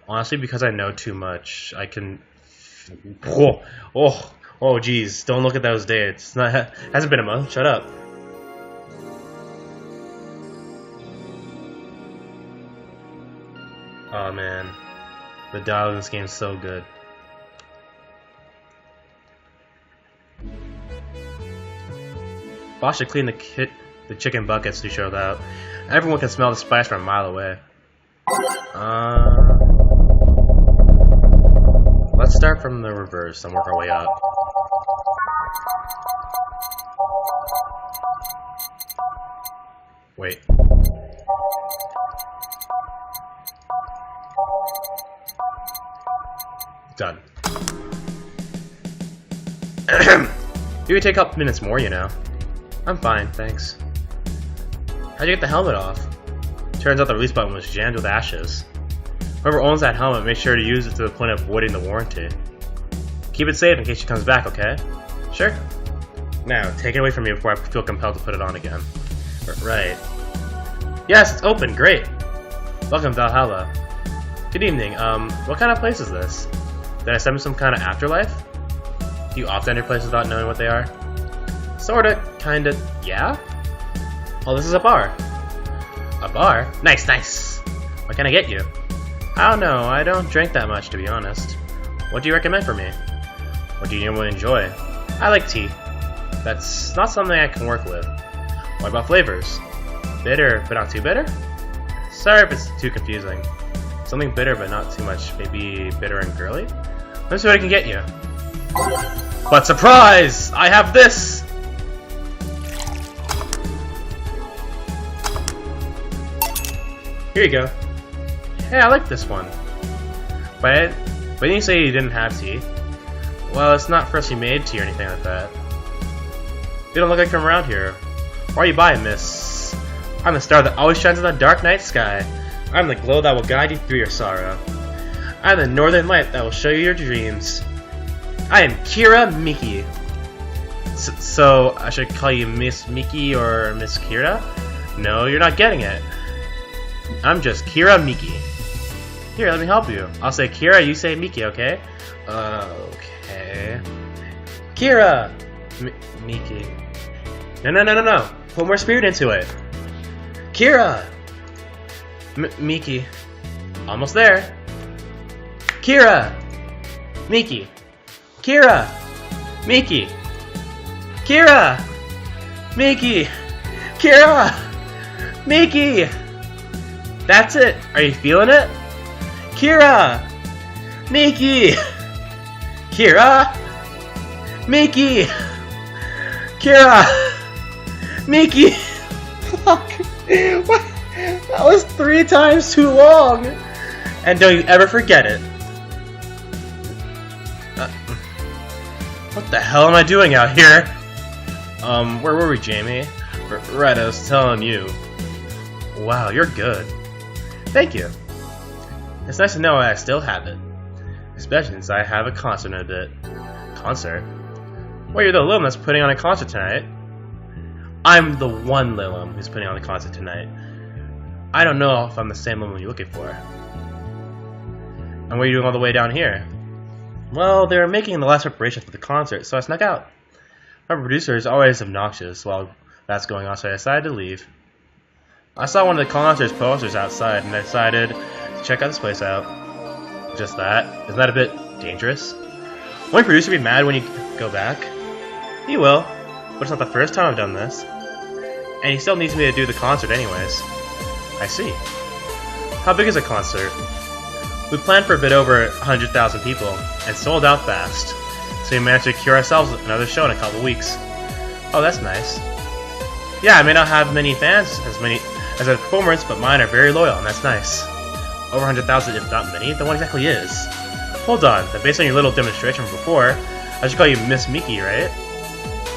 Honestly, because I know too much, I can... Oh, geez. Don't look at those dates. It's not, hasn't been a month. Shut up. Oh, man. The dialogue in this game is so good. Boss should clean the chicken buckets to show that everyone can smell the spice from a mile away. Let's start from the reverse and work our way up. Wait. Done. You could take a couple minutes more, you know. I'm fine, thanks. How'd you get the helmet off? Turns out the release button was jammed with ashes. Whoever owns that helmet, make sure to use it to the point of avoiding the warranty. Keep it safe in case she comes back, okay? Sure. Now, take it away from me before I feel compelled to put it on again. Right. Yes, it's open, great! Welcome, Valhalla. Good evening, what kind of place is this? Did I step in some kind of afterlife? Do you often enter places without knowing what they are? Sorta, kinda, yeah? Oh, this is a bar. A bar? Nice, nice! What can I get you? I don't know, I don't drink that much, to be honest. What do you recommend for me? What do you normally enjoy? I like tea. That's not something I can work with. What about flavors? Bitter, but not too bitter? Sorry if it's too confusing. Something bitter, but not too much. Maybe bitter and girly? Let me see what I can get you. But surprise! I have this! Here you go. Hey, I like this one. But didn't you say you didn't have tea? Well, it's not freshly made tea or anything like that. You don't look like from around here. Why are you by, miss? I'm the star that always shines in the dark night sky. I'm the glow that will guide you through your sorrow. I'm the northern light that will show you your dreams. I am Kira Miki. So I should call you Miss Miki or Miss Kira? No, you're not getting it. I'm just Kira Miki. Here, let me help you. I'll say Kira, you say Miki, okay? Okay. Kira! Miki. No. Put more spirit into it. Kira! Miki. Almost there. Kira! Miki. Kira! Miki. Kira! Miki. Kira! Miki! That's it! Are you feeling it? Kira! Miki! Kira! Miki! Kira! Miki! Fuck! What? That was 3 times too long! And don't you ever forget it. What the hell am I doing out here? Where were we, Jamie? Right, I was telling you. Wow, you're good. Thank you. It's nice to know I still have it. Especially since I have a concert in a bit. Concert? Well, you're the Lilum that's putting on a concert tonight. I'm the one Lilum who's putting on the concert tonight. I don't know if I'm the same Lilum you're looking for. And what are you doing all the way down here? Well, they were making the last preparations for the concert, so I snuck out. My producer is always obnoxious while that's going on, so I decided to leave. I saw one of the concert's posters outside, and I decided to check out this place out. Just that. Isn't that a bit dangerous? Won't your producer be mad when you go back? He will, but it's not the first time I've done this. And he still needs me to do the concert anyways. I see. How big is a concert? We planned for a bit over 100,000 people, and sold out fast. So we managed to secure ourselves another show in a couple weeks. Oh, that's nice. Yeah, I may not have many fans as a performance, but mine are very loyal, and that's nice. Over 100,000 if not many, then what exactly is? Hold on, then based on your little demonstration from before, I should call you Miss Miki, right?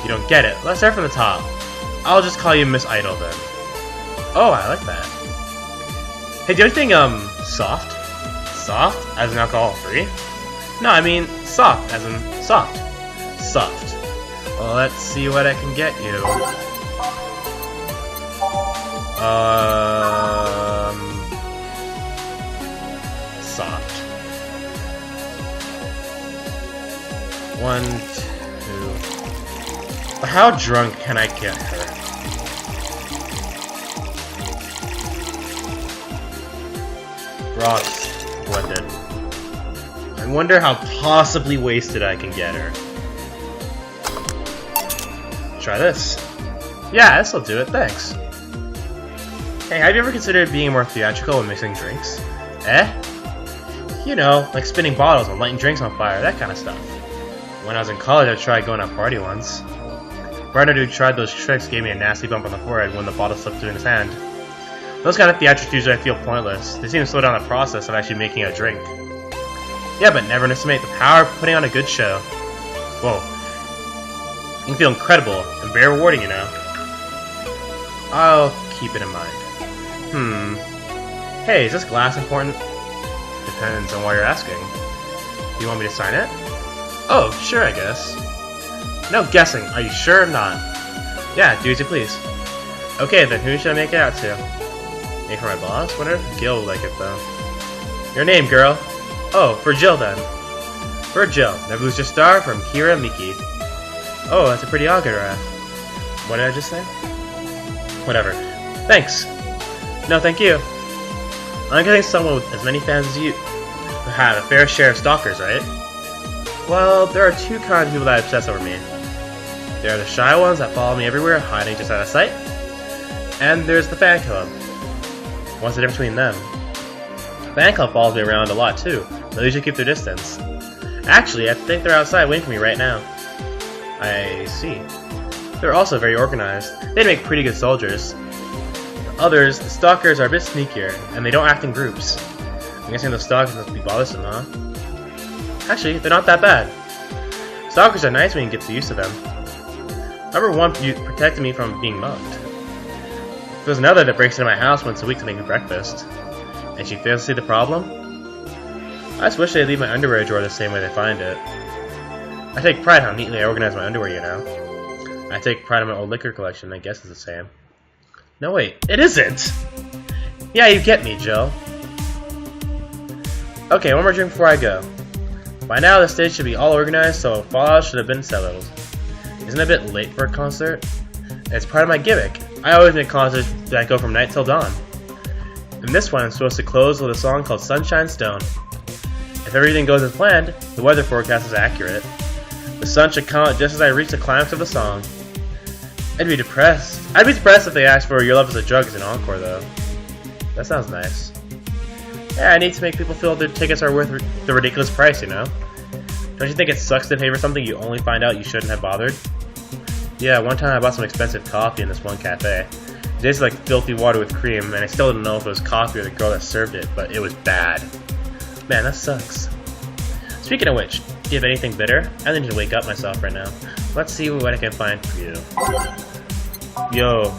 You don't get it. Let's start from the top. I'll just call you Miss Idol then. Oh, I like that. Hey, do you have anything, soft? Soft? As in alcohol-free? No, I mean soft, as in soft. Soft. Well, let's see what I can get you. soft. 1, 2. But how drunk can I get her? Broth's blended. I wonder how possibly wasted I can get her. Try this. Yeah, this'll do it, thanks. Hey, have you ever considered being more theatrical when mixing drinks? Eh? You know, like spinning bottles and lighting drinks on fire, that kind of stuff. When I was in college, I tried going to a party once. Partner who tried those tricks gave me a nasty bump on the forehead when the bottle slipped through in his hand. Those kind of theatrics usually I feel pointless. They seem to slow down the process of actually making a drink. Yeah, but never underestimate the power of putting on a good show. Whoa. You can feel incredible and very rewarding, you know. I'll keep it in mind. Hey, is this glass important? Depends on why you're asking. Do you want me to sign it? Oh, sure, I guess. No guessing. Are you sure or not? Yeah, do as you please. Okay, then who should I make it out to? Maybe for my boss? Wonder if Gil would like it, though. Your name, girl. Oh, for Jill, then. For Jill. Never lose your star from Kira Miki. Oh, that's a pretty autograph. What did I just say? Whatever. Thanks. No, thank you. I'm getting someone with as many fans as you who have a fair share of stalkers, right? Well, there are two kinds of people that obsess over me. There are the shy ones that follow me everywhere, hiding just out of sight. And there's the fan club. What's the difference between them? The fan club follows me around a lot too. They usually keep their distance. Actually, I think they're outside waiting for me right now. I see. They're also very organized. They make pretty good soldiers. Others, the stalkers, are a bit sneakier, and they don't act in groups. I'm guessing those stalkers must be bothersome, huh? Actually, they're not that bad. Stalkers are nice when you get used to them. I remember one protected me from being mugged. There's another that breaks into my house once a week to make me breakfast. And she fails to see the problem? I just wish they'd leave my underwear drawer the same way they find it. I take pride how neatly I organize my underwear, you know. I take pride in my old liquor collection, I guess it's the same. No wait, it isn't! Yeah, you get me, Jill. Okay, one more drink before I go. By now the stage should be all organized, so Fallout should have been settled. Isn't it a bit late for a concert? It's part of my gimmick. I always make concerts that go from night till dawn. And this one is supposed to close with a song called Sunshine Stone. If everything goes as planned, the weather forecast is accurate. The sun should come out just as I reach the climax of the song. I'd be depressed if they asked for Your Love Is a Drug as an encore, though. That sounds nice. Yeah, I need to make people feel their tickets are worth the ridiculous price, you know? Don't you think it sucks to pay for something you only find out you shouldn't have bothered? Yeah, one time I bought some expensive coffee in this one cafe. It tasted like filthy water with cream, and I still didn't know if it was coffee or the girl that served it, but it was bad. Man, that sucks. Speaking of which, do you have anything bitter? I need to wake up myself right now. Let's see what I can find for you. Yo,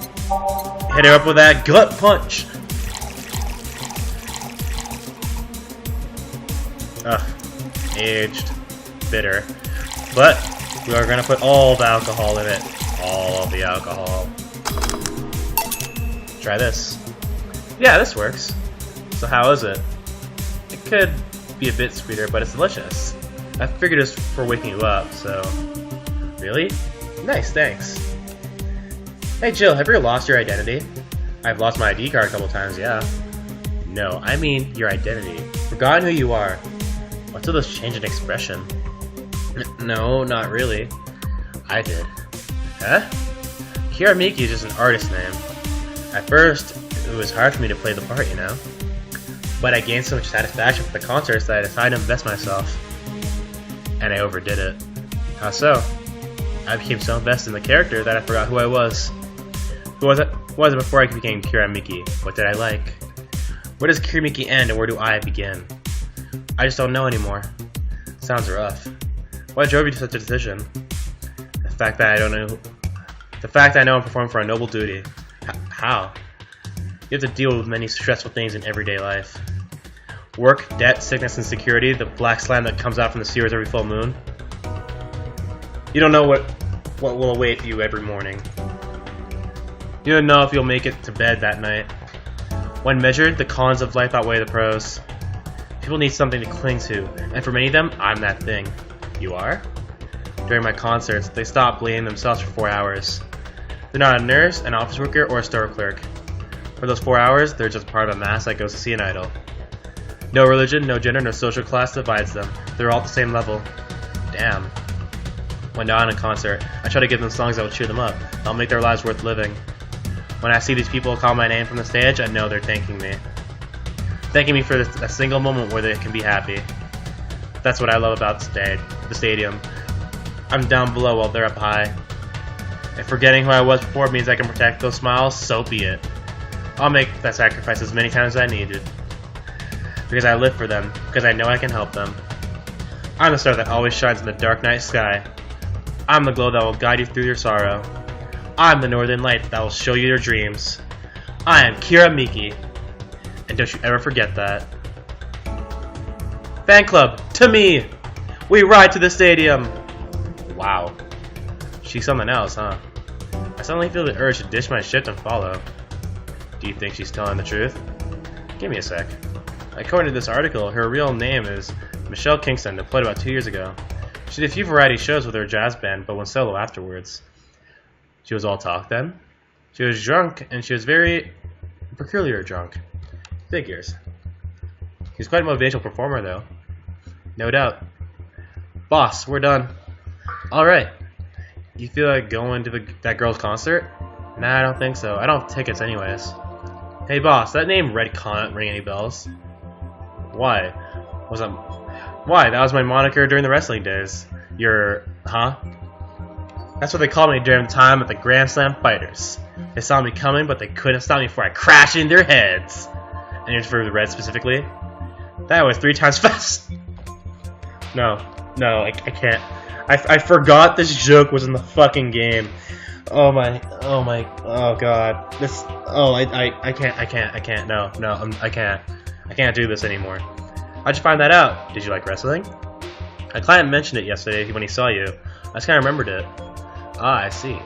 hit her up with that gut punch! Ugh, aged, bitter. But we are gonna put all the alcohol in it. All of the alcohol. Try this. Yeah, this works. So how is it? It could be a bit sweeter, but it's delicious. I figured it's for waking you up, so... Really? Nice, thanks. Hey Jill, have you ever lost your identity? I've lost my ID card a couple times, yeah. No, I mean your identity. Forgotten who you are. What's with this change in expression? No, not really. I did. Huh? Kira Miki is just an artist name. At first, it was hard for me to play the part, you know? But I gained so much satisfaction from the concerts that I decided to invest myself. And I overdid it. How so? I became so invested in the character that I forgot who I was. Who was it before I became Kira Miki? What did I like? Where does Kira Miki end and where do I begin? I just don't know anymore. Sounds rough. What drove you to such a decision? The fact that I know I'm performing for a noble duty. How? You have to deal with many stressful things in everyday life. Work, debt, sickness, and security, the black slime that comes out from the sewers every full moon. You don't know what will await you every morning. You don't know if you'll make it to bed that night. When measured, the cons of life outweigh the pros. People need something to cling to, and for many of them, I'm that thing. You are? During my concerts, they stop bleeding themselves for 4 hours. They're not a nurse, an office worker, or a store clerk. For those 4 hours, they're just part of a mass that goes to see an idol. No religion, no gender, no social class divides them. They're all at the same level. Damn. When they're on a concert, I try to give them songs that will cheer them up. That'll make their lives worth living. When I see these people call my name from the stage, I know they're thanking me. Thanking me for a single moment where they can be happy. That's what I love about the stadium. I'm down below while they're up high. If forgetting who I was before means I can protect those smiles, so be it. I'll make that sacrifice as many times as I need to. Because I live for them, because I know I can help them. I'm the star that always shines in the dark night sky. I'm the glow that will guide you through your sorrow. I'm the northern light that will show you your dreams. I am Kira Miki. And don't you ever forget that. Fan club, to me! We ride to the stadium! Wow. She's something else, huh? I suddenly feel the urge to ditch my ship and follow. Do you think she's telling the truth? Give me a sec. According to this article, her real name is Michelle Kingston, deployed about 2 years ago. She did a few variety shows with her jazz band, but went solo afterwards. She was all talk then. She was drunk, and she was very peculiar drunk. Figures. She's quite a motivational performer, though. No doubt. Boss, we're done. Alright. You feel like going to that girl's concert? Nah, I don't think so. I don't have tickets anyways. Hey boss, that name Red Comet ring any bells? Why? Why? That was my moniker during the wrestling days. Huh? That's what they called me during the time at the Grand Slam Fighters. They saw me coming, but they couldn't stop me before I crashed into their heads. And you're for the Red specifically? That was 3 times fast. No, I can't. I forgot this joke was in the fucking game. Oh god. I can't. No, I can't. I can't do this anymore. How'd you find that out? Did you like wrestling? A client mentioned it yesterday when he saw you. I just kinda remembered it. Ah, I see.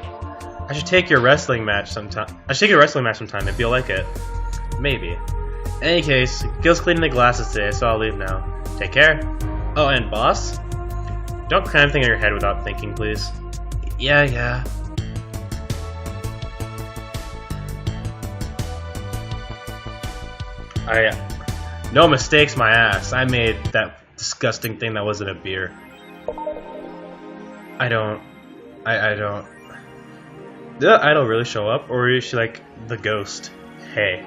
I should take your wrestling match sometime. If you'll like it. Maybe. In any case, Gil's cleaning the glasses today, so I'll leave now. Take care. Oh, and boss? Don't cram anything in your head without thinking, please. Yeah. No mistakes, my ass. I made that disgusting thing that wasn't a beer. I don't. Did the idol really show up, or is she like the ghost? Hey.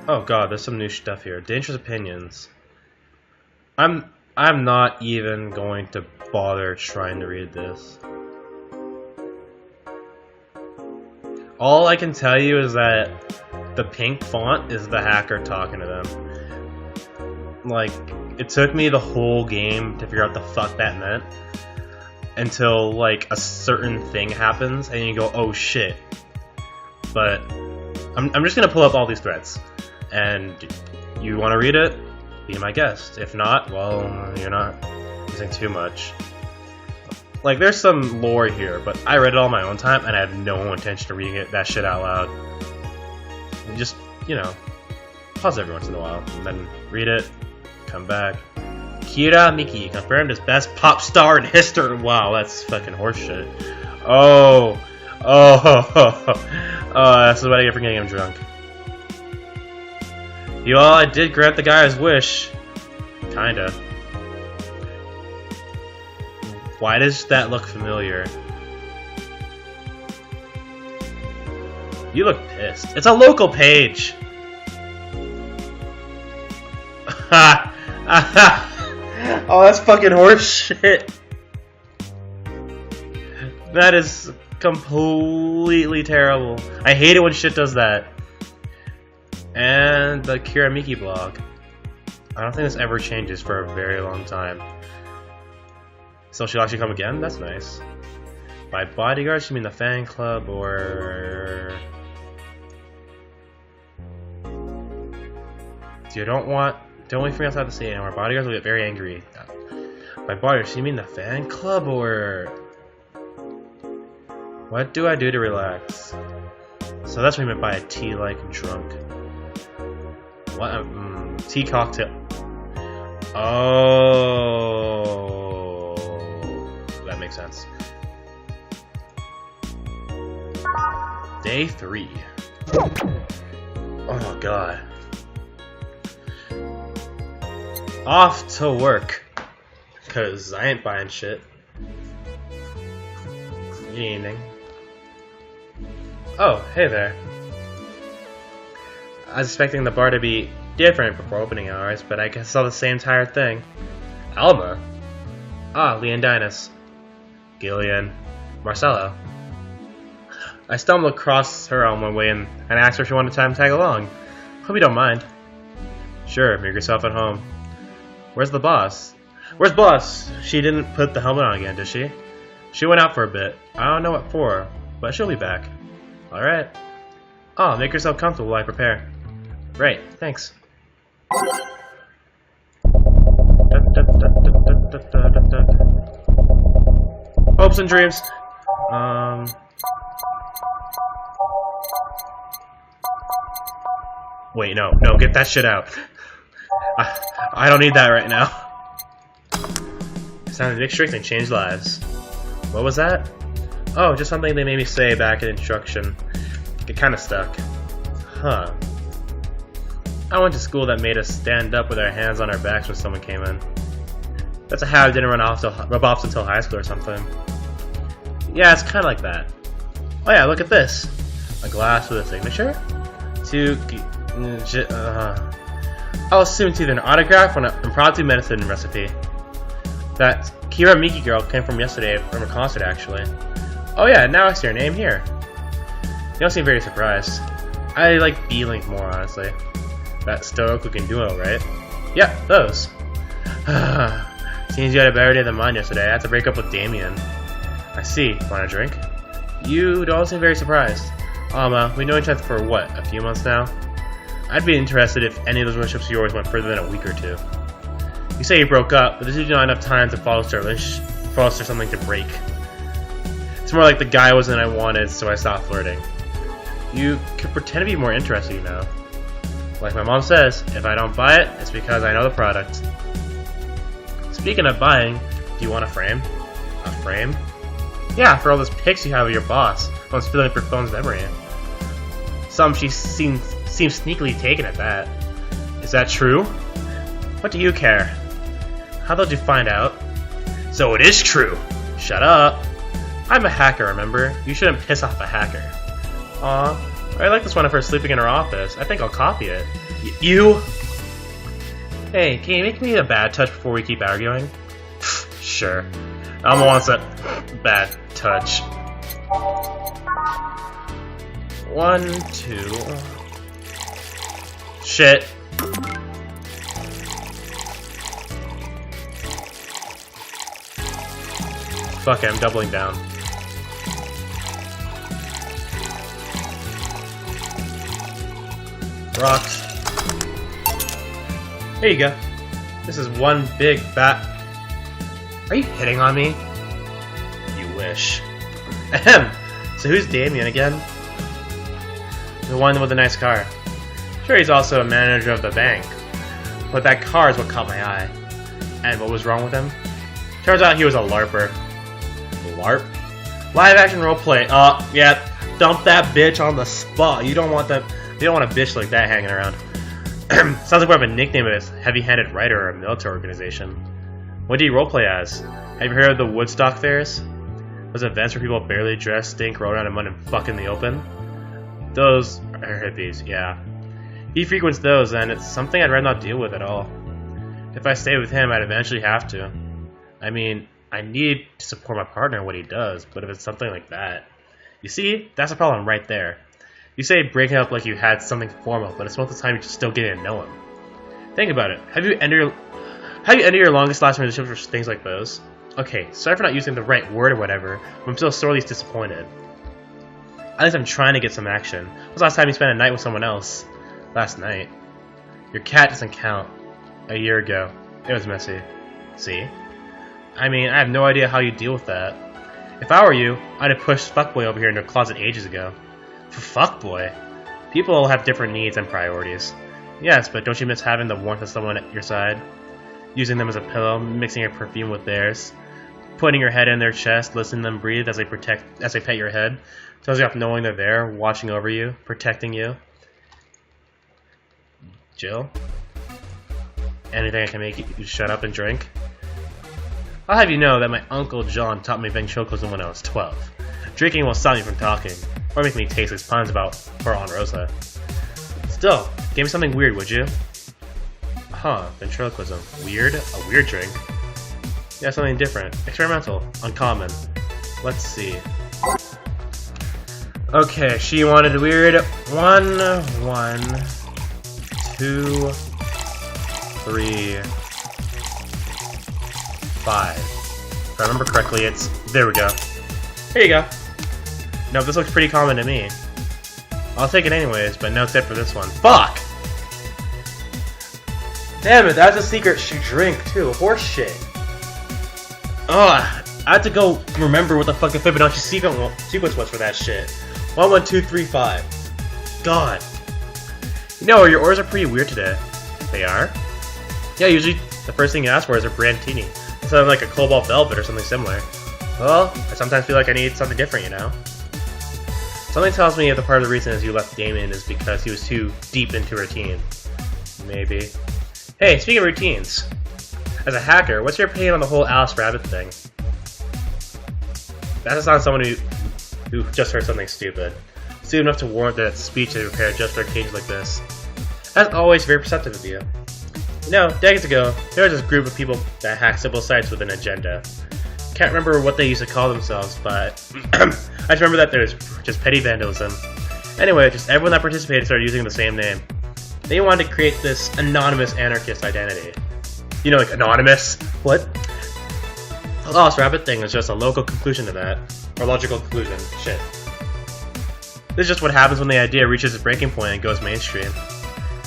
Oh god, there's some new stuff here. Dangerous opinions. I'm not even going to bother trying to read this. All I can tell you is that the pink font is the hacker talking to them. Like, it took me the whole game to figure out the fuck that meant. Until, like, a certain thing happens, and you go, oh shit. But, I'm just gonna pull up all these threads. And, you wanna read it? Be my guest. If not, well, you're not using too much. Like, there's some lore here, but I read it all my own time, and I have no intention of reading that shit out loud. And just, you know, pause every once in a while, and then read it, come back. Kira Miki, confirmed as best pop star in history. Wow, that's fucking horseshit. Oh, that's what I get for getting him drunk. Well, I did grant the guy his wish. Kinda. Why does that look familiar? You look pissed. It's a local page! Oh, that's fucking horseshit. That is completely terrible. I hate it when shit does that. And the Kira Miki blog. I don't think this ever changes for a very long time. So she'll actually come again? That's nice. By bodyguards, you mean the fan club or... Don't wait for me outside the stadium. Our bodyguards will get very angry. By bodyguards, you mean the fan club or... What do I do to relax? So that's what I meant by a tea-like drunk. What? Tea cocktail. Oh, that makes sense. Day 3. Oh god. Off to work. Cause I ain't buying shit. Good evening. Oh, hey there. I was expecting the bar to be different before opening hours, but I guess I saw the same entire thing. Alma? Ah, Leondinas. Gillian. Marcello. I stumbled across her on my way in and asked her if she wanted to tag along. Hope you don't mind. Sure, make yourself at home. Where's the boss? Where's boss? She didn't put the helmet on again, did she? She went out for a bit. I don't know what for, but she'll be back. Alright. Oh, make yourself comfortable while I prepare. Right, thanks. Hopes and dreams. Wait, no, get that shit out. I don't need that right now. It's time to make strength and change lives. What was that? Oh, just something they made me say back in instruction. Get kinda stuck. Huh. I went to school that made us stand up with our hands on our backs when someone came in. That's a habit I didn't rub off until high school or something. Yeah, it's kinda like that. Oh yeah, look at this. A glass with a signature? I'll assume it's either an autograph or an impromptu medicine recipe. That Kira Miki girl came from yesterday from a concert, actually. Oh yeah, now I see her name here. You don't seem very surprised. I like B-Link more, honestly. That stoic-looking duo, right? Yep, those. Seems you had a better day than mine yesterday. I had to break up with Damien. I see. Want a drink? You don't seem very surprised. We know each other for what, a few months now? I'd be interested if any of those relationships of yours went further than a week or 2. You say you broke up, but there's usually not enough time to foster something to break. It's more like the guy wasn't I wanted, so I stopped flirting. You could pretend to be more interested, you know. Like my mom says, if I don't buy it, it's because I know the product. Speaking of buying, do you want a frame? A frame? Yeah, for all those pics you have of your boss. One's filling up your phone's memory. Some she seems sneakily taken at that. Is that true? What do you care? How did you find out? So it is true! Shut up! I'm a hacker, remember? You shouldn't piss off a hacker. Aw, I like this one of her sleeping in her office. I think I'll copy it. You? Hey, can you make me a bad touch before we keep arguing? Sure. Alma wants a bad touch. 1, 2... Shit. Fuck it, I'm doubling down. Rocks. Here you go. This is one big fat... Are you hitting on me? You wish. Ahem. So who's Damien again? The one with the nice car. Sure, he's also a manager of the bank. But that car is what caught my eye. And what was wrong with him? Turns out he was a LARPer. LARP? Live action roleplay. Yeah. Dump that bitch on the spot. You don't want that. You don't want a bitch like that hanging around. Sounds like more of a nickname of a heavy-handed writer or a military organization. What do you roleplay as? Have you heard of the Woodstock fairs? Those events where people barely dressed, stink, roll around in mud, and fuck in the open? Those are hippies, yeah. He frequents those, and it's something I'd rather not deal with at all. If I stay with him, I'd eventually have to. I mean, I need to support my partner in what he does, but if it's something like that... You see, that's a problem right there. You say breaking up like you had something formal, but it's most of the time you're just still getting to know him. Think about it. Have you ended your longest lasting relationships for things like those? Okay, sorry for not using the right word or whatever, but I'm still sorely disappointed. At least I'm trying to get some action. When was the last time you spent a night with someone else? Last night. Your cat doesn't count. A year ago. It was messy. See? I mean, I have no idea how you deal with that. If I were you, I'd have pushed Fuckboy over here into a closet ages ago. For Fuckboy? People all have different needs and priorities. Yes, but don't you miss having the warmth of someone at your side? Using them as a pillow, mixing your perfume with theirs, putting your head in their chest, listening to them breathe as they pet your head. Tells you off knowing they're there, watching over you, protecting you. Jill? Anything I can make you shut up and drink? I'll have you know that my Uncle John taught me ventriloquism when I was 12. Drinking will stop me from talking, or make me taste his puns about poor Aunt Rosa. Still, give me something weird, would you? Huh, ventriloquism. Weird? A weird drink? Yeah, something different. Experimental. Uncommon. Let's see. Okay, she wanted weird. 1, 1, 2, 3, 5. If I remember correctly, it's... There we go. Here you go. No, this looks pretty common to me. I'll take it anyways, but no tip for this one. Fuck! Damn it, that's a secret drink too. Horse shit. Ugh, I had to go remember what the fucking Fibonacci sequence was for that shit. 1, 1, 2, 3, 5. God. You know, your orders are pretty weird today. They are? Yeah, usually the first thing you ask for is a Brandtini. Instead of like a Cobalt Velvet or something similar. Well, I sometimes feel like I need something different, you know? Something tells me that the part of the reason is you left Damien is because he was too deep into routine. Maybe. Hey, speaking of routines. As a hacker, what's your opinion on the whole Alice Rabbit thing? That just sounds someone who just heard something stupid. Stupid enough to warrant that speech they prepared just for occasions like this. As always, very perceptive of you. You know, decades ago, there was this group of people that hacked simple sites with an agenda. Can't remember what they used to call themselves, but I just remember that there was just petty vandalism. Anyway, just everyone that participated started using the same name. They wanted to create this anonymous anarchist identity. You know, like anonymous? What? The Lost Rabbit thing is just a local conclusion to that. Or logical conclusion. Shit. This is just what happens when the idea reaches its breaking point and goes mainstream.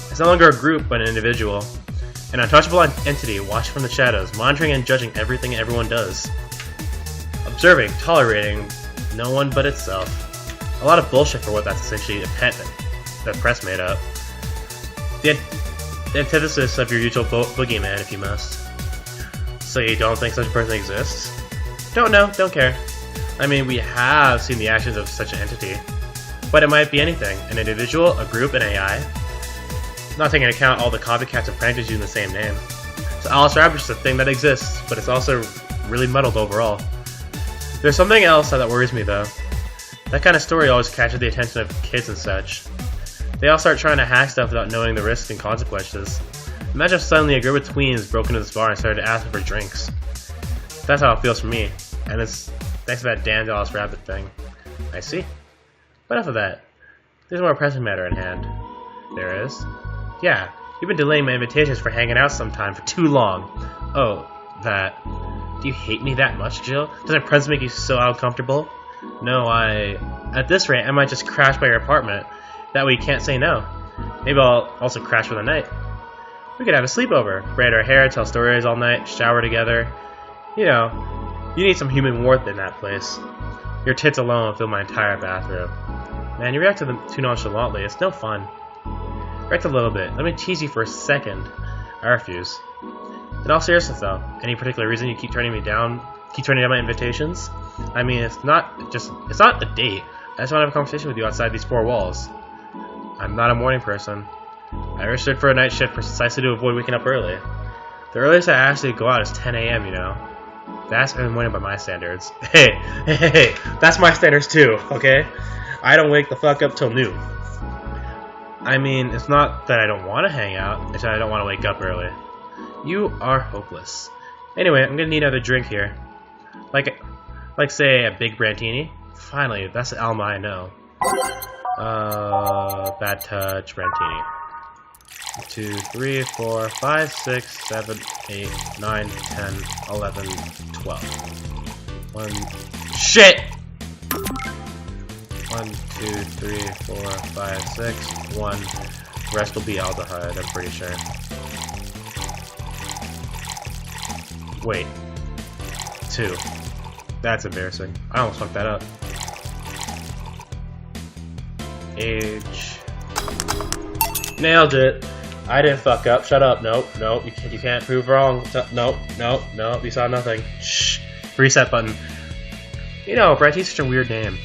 It's no longer a group, but an individual. An untouchable entity watching from the shadows, monitoring and judging everything everyone does. Observing, tolerating no one but itself. A lot of bullshit for what that's essentially a pet that press made up. The antithesis of your usual boogeyman, if you must. So you don't think such a person exists? Don't know, don't care. I mean, we have seen the actions of such an entity. But it might be anything. An individual, a group, an AI. Not taking into account all the copycats and pranksters using the same name. So Alice Rabbit is a thing that exists, but it's also really muddled overall. There's something else that worries me though. That kind of story always catches the attention of kids and such. They all start trying to hack stuff without knowing the risks and consequences. Imagine if suddenly a group of tweens broke into this bar and started asking for drinks. That's how it feels for me, and it's thanks to that damned Alice Rabbit thing. I see. But enough of that. There's a more pressing matter at hand. There is? Yeah, you've been delaying my invitations for hanging out sometime for too long. Oh, that. Do you hate me that much, Jill? Does my presence make you so uncomfortable? No, at this rate, I might just crash by your apartment. That way you can't say no. Maybe I'll also crash for the night. We could have a sleepover, braid our hair, tell stories all night, shower together. You know, you need some human warmth in that place. Your tits alone will fill my entire bathroom. Man, you react to them too nonchalantly. It's no fun. React a little bit. Let me tease you for a second. I refuse. In all seriousness though, any particular reason you keep turning down my invitations? I mean, it's not a date. I just want to have a conversation with you outside these four walls. I'm not a morning person. I registered for a night shift precisely to avoid waking up early. The earliest I actually go out is 10 a.m., you know. That's early morning by my standards. Hey, that's my standards too, okay? I don't wake the fuck up till noon. I mean, it's not that I don't want to hang out, it's that I don't want to wake up early. You are hopeless. Anyway, I'm gonna need another drink here. Like say, a big Brandtini. Finally, that's the Alma I know. Bad touch, Brandtini. 2, 3, 4, 5, 6, 7, 8, 9, 10, 11, 12. 1. Shit! 1, 2, 3, 4, 5, 6, 1. Rest will be aldehyde, I'm pretty sure. Wait. 2. That's embarrassing. I almost fucked that up. Age. Nailed it. I didn't fuck up. Shut up. Nope. You can't prove wrong. Nope. You saw nothing. Shh. Reset button. You know, Bratty's such a weird name.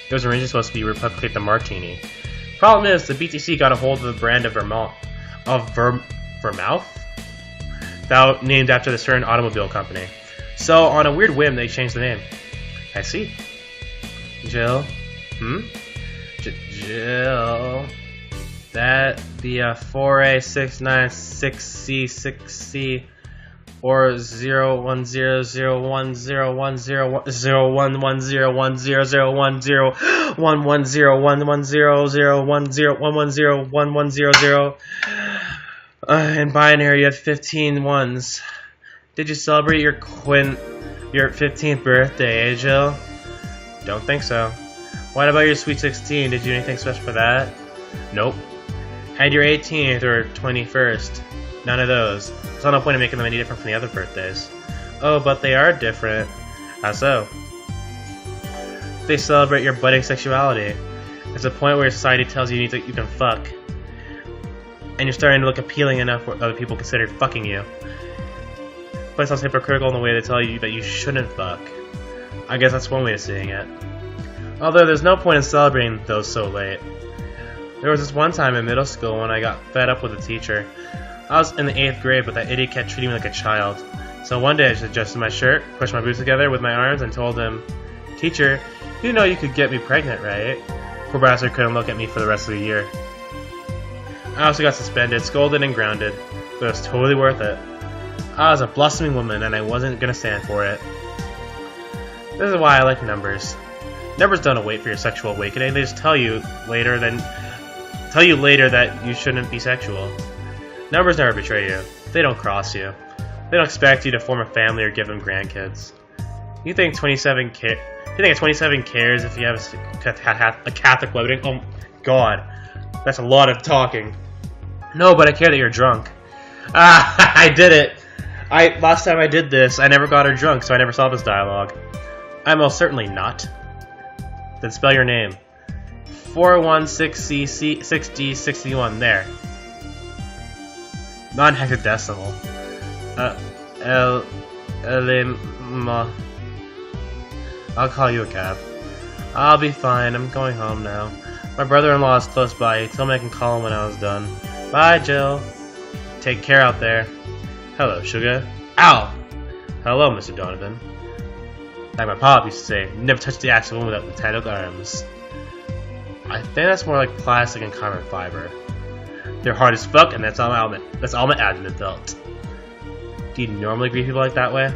It was originally supposed to be Replicate the Martini. Problem is, the BTC got a hold of the brand of Vermouth? That named after the certain automobile company. So, on a weird whim, they changed the name. I see. Jill? Jill... That the 4A696C6C or 0100101010101010101010110 in binary of 15 ones. Did you celebrate your 15th birthday, Jill? Don't think so. What about your sweet 16? Did you do anything special for that? Nope. Had your 18th or 21st? None of those. There's no point in making them any different from the other birthdays. Oh, but they are different. How so? They celebrate your budding sexuality. It's a point where society tells you you can fuck. And you're starting to look appealing enough where other people consider fucking you. But it's also hypocritical in the way they tell you that you shouldn't fuck. I guess that's one way of seeing it. Although there's no point in celebrating those so late. There was this one time in middle school when I got fed up with a teacher. I was in the 8th grade, but that idiot kept treating me like a child. So one day I just adjusted my shirt, pushed my boots together with my arms, and told him, "Teacher, you know you could get me pregnant, right?" Poor bastard couldn't look at me for the rest of the year. I also got suspended, scolded, and grounded, but it was totally worth it. I was a blossoming woman, and I wasn't gonna stand for it. This is why I like numbers. Numbers don't wait for your sexual awakening. They just tell you later that you shouldn't be sexual. Numbers never betray you. They don't cross you. They don't expect you to form a family or give them grandkids. You think 27 cares if you have a Catholic wedding? Oh God, that's a lot of talking. No, but I care that you're drunk. Ah, I did it. Last time I did this, I never got her drunk, so I never saw this dialogue. I'm most certainly not. Then spell your name. 416C6D61. There. Non-hexadecimal. I'll call you a cab. I'll be fine. I'm going home now. My brother-in-law is close by. He told me I can call him when I was done. Bye, Jill. Take care out there. Hello, sugar. Ow! Hello, Mr. Donovan. Like my pop used to say, never touch the axe of a woman without tangled arms. I think that's more like plastic and carbon fiber. They're hard as fuck, and that's all my abdomen felt. Do you normally greet people like that way?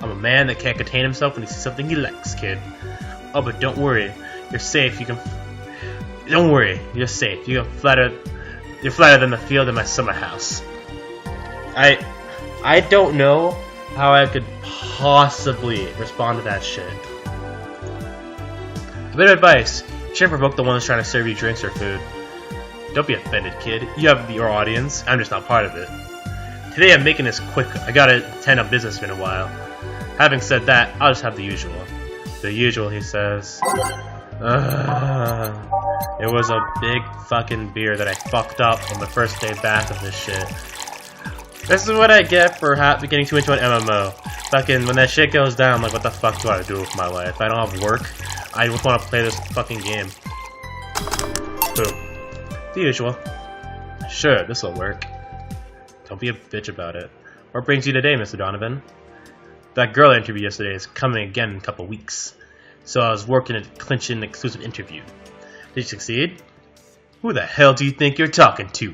I'm a man that can't contain himself when he sees something he likes, kid. Oh, but don't worry, you're safe. Don't worry, you're safe. You're flatter than the field in my summer house. I don't know how I could possibly respond to that shit. A bit of advice: you shouldn't provoke the one that's trying to serve you drinks or food. Don't be offended, kid. You have your audience. I'm just not part of it. Today I'm making this quick. I gotta attend a business in a while. Having said that, I'll just have the usual. The usual, he says. It was a big fucking beer that I fucked up on the first day back of this shit. This is what I get for getting too into an MMO. Fucking, when that shit goes down, I'm like, what the fuck do I do with my life? I don't have work. I just want to play this fucking game. Boom. The usual. Sure, this'll work. Don't be a bitch about it. What brings you today, Mr. Donovan? That girl I interviewed yesterday is coming again in a couple weeks. So I was working to clinch an exclusive interview. Did you succeed? Who the hell do you think you're talking to?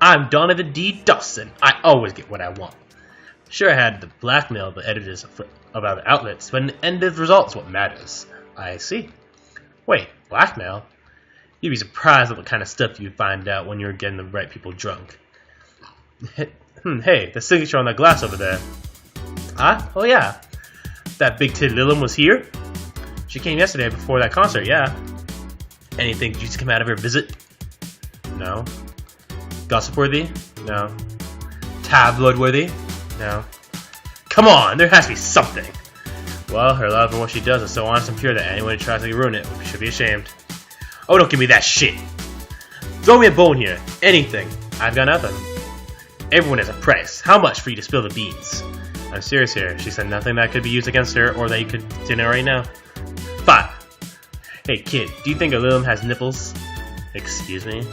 I'm Donovan D. Dawson. I always get what I want. Sure, I had to blackmail the editors of other outlets, but in the end of the result is what matters. I see. Wait, blackmail? You'd be surprised at what kind of stuff you'd find out when you're getting the right people drunk. Hey, the signature on that glass over there. Huh? Oh yeah. That big-titted Lillian was here? She came yesterday before that concert, yeah. Anything used to come out of her visit? No. Gossip-worthy? No. Tabloid-worthy? No. Come on, there has to be something. Well, her love and what she does is so honest and pure that anyone who tries to ruin it should be ashamed. Oh, don't give me that shit. Throw me a bone here. Anything. I've got nothing. Everyone has a price. How much for you to spill the beans? I'm serious here. She said nothing that could be used against her or that you could dinner right now. 5. Hey kid, do you think a little has nipples? Excuse me?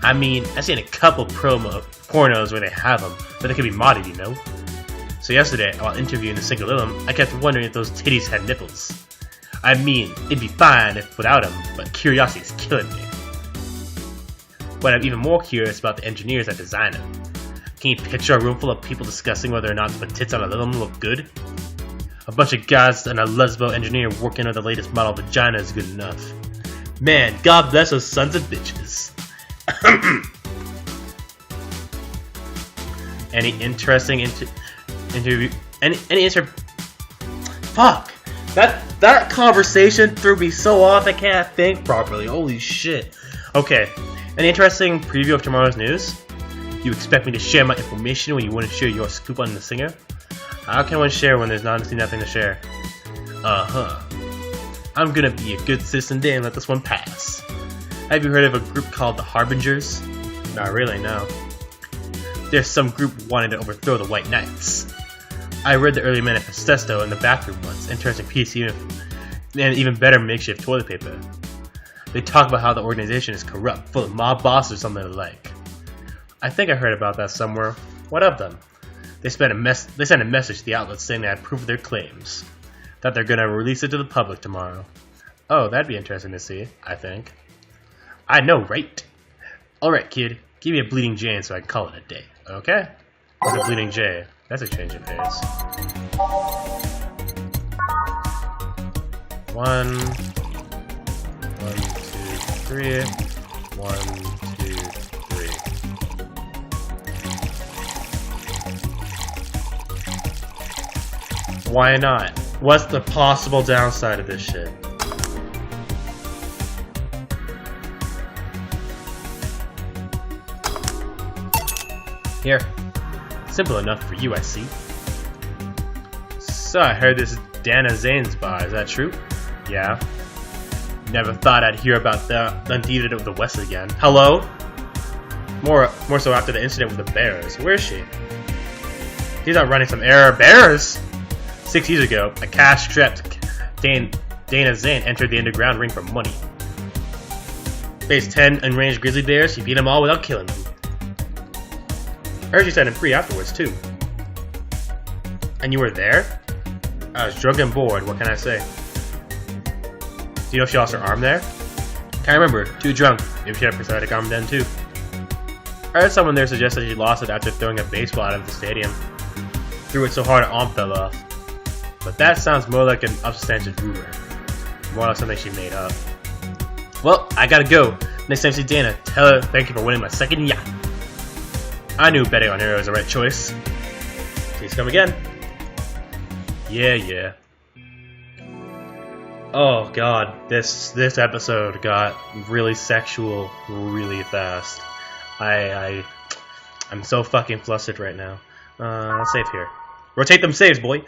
I mean, I've seen a couple pornos where they have them, but they could be modded, you know? So yesterday, while interviewing the single Lilum, I kept wondering if those titties had nipples. I mean, it'd be fine if without them, but curiosity's killing me. But I'm even more curious about the engineers that designed them. Can you picture a room full of people discussing whether or not to put tits on a Lilum look good? A bunch of guys and a lesbo engineer working on the latest model vagina is good enough. Man, God bless those sons of bitches. Any interesting interview? Fuck! That conversation threw me so off I can't think properly. Holy shit. Okay. An interesting preview of tomorrow's news? You expect me to share my information when you wouldn't share your scoop on the singer? How can one share when there's honestly nothing to share? I'm gonna be a good citizen today and let this one pass. Have you heard of a group called the Harbingers? Not really, no. There's some group wanting to overthrow the White Knights. I read the early manifesto in the bathroom once. Interesting piece, and even better makeshift toilet paper. They talk about how the organization is corrupt, full of mob bosses or something like. I think I heard about that somewhere. What of them? They sent a message to the outlets saying they had proof of their claims. That they're gonna release it to the public tomorrow. Oh, that'd be interesting to see, I think. I know, right? Alright, kid. Give me a bleeding J so I can call it a day. Okay? What's a bleeding J? That's a change of pace. 1, 2, 3. 1, 2, 3. Why not? What's the possible downside of this shit? Here. Simple enough for you, I see. So I heard this is Dana Zane's bar, is that true? Yeah. Never thought I'd hear about the Undeeded of the West again. Hello? More so after the incident with the bears. Where is she? She's out running some error. Bears! 6 years ago, a cash-strapped Dana Zane entered the underground ring for money. Faced 10 unranged grizzly bears, she beat them all without killing them. I heard you set him free afterwards, too. And you were there? I was drunk and bored, what can I say? Do you know if she lost her arm there? Can't remember, too drunk. Maybe she had a prosthetic arm then, too. I heard someone there suggest that she lost it after throwing a baseball out of the stadium. Threw it so hard her arm fell off. But that sounds more like an upstanding rumor. More like something she made up. Well, I gotta go. Next time I see Dana, tell her thank you for winning my second yacht. I knew betting on her was the right choice. Please come again. Yeah. Oh god, this episode got really sexual really fast. I'm so fucking flustered right now. Let's save here. Rotate them saves, boy.